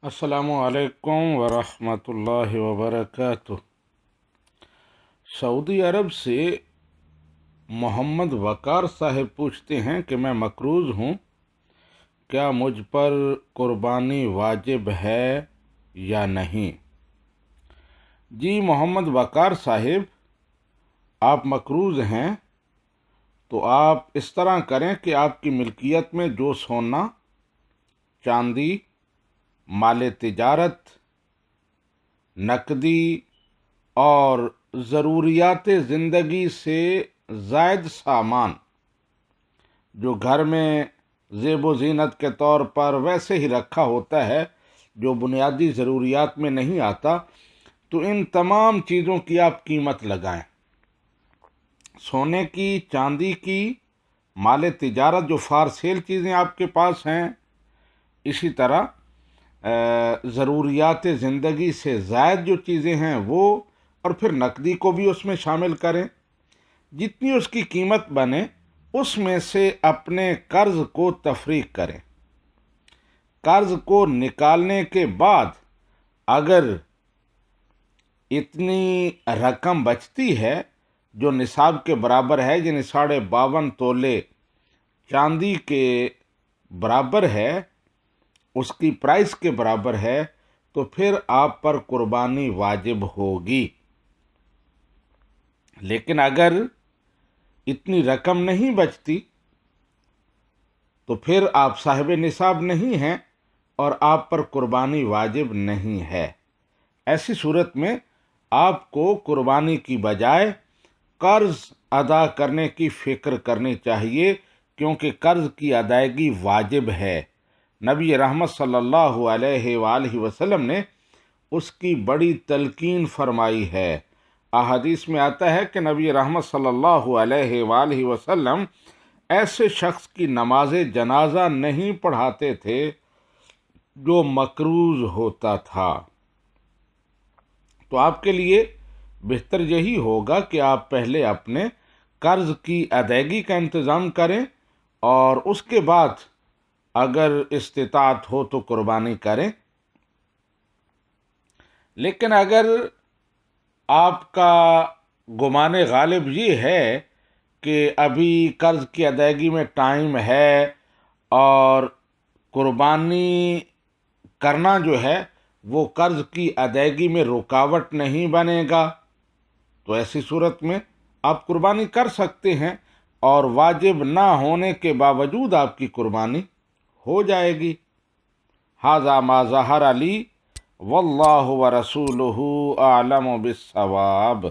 السلام علیکم ورحمۃ اللہ وبرکاتہ۔ سعودی عرب سے محمد وقار صاحب پوچھتے ہیں کہ میں مقروض ہوں، کیا مجھ پر قربانی واجب ہے یا نہیں؟ جی محمد وقار صاحب، آپ مقروض ہیں تو آپ اس طرح کریں کہ آپ کی ملکیت میں جو سونا، چاندی، مال تجارت، نقدی اور ضروریات زندگی سے زائد سامان جو گھر میں زیب و زینت کے طور پر ویسے ہی رکھا ہوتا ہے، جو بنیادی ضروریات میں نہیں آتا، تو ان تمام چیزوں کی آپ قیمت لگائیں۔ سونے کی، چاندی کی، مال تجارت جو فار سیل چیزیں آپ کے پاس ہیں، اسی طرح ضروریات زندگی سے زائد جو چیزیں ہیں وہ، اور پھر نقدی کو بھی اس میں شامل کریں۔ جتنی اس کی قیمت بنے اس میں سے اپنے قرض کو تفریق کریں۔ قرض کو نکالنے کے بعد اگر اتنی رقم بچتی ہے جو نصاب کے برابر ہے، یعنی 52.5 تولے چاندی کے برابر ہے، اس کی پرائس کے برابر ہے، تو پھر آپ پر قربانی واجب ہوگی۔ لیکن اگر اتنی رقم نہیں بچتی تو پھر آپ صاحب نصاب نہیں ہیں اور آپ پر قربانی واجب نہیں ہے۔ ایسی صورت میں آپ کو قربانی کی بجائے قرض ادا کرنے کی فکر کرنی چاہیے، کیونکہ قرض کی ادائیگی واجب ہے۔ نبی رحمت صلی اللہ علیہ وآلہ وسلم نے اس کی بڑی تلقین فرمائی ہے۔ احادیث میں آتا ہے کہ نبی رحمت صلی اللہ علیہ وآلہ وسلم ایسے شخص کی نماز جنازہ نہیں پڑھاتے تھے جو مقروض ہوتا تھا۔ تو آپ کے لیے بہتر یہی ہوگا کہ آپ پہلے اپنے قرض کی ادائیگی کا انتظام کریں اور اس کے بعد اگر استطاعت ہو تو قربانی کریں۔ لیکن اگر آپ کا گمان غالب یہ ہے کہ ابھی قرض کی ادائیگی میں ٹائم ہے اور قربانی کرنا جو ہے وہ قرض کی ادائیگی میں رکاوٹ نہیں بنے گا، تو ایسی صورت میں آپ قربانی کر سکتے ہیں اور واجب نہ ہونے کے باوجود آپ کی قربانی ہو جائے گی۔ ھذا ما ظہر لی واللہ ورسولہ اعلم بالصواب۔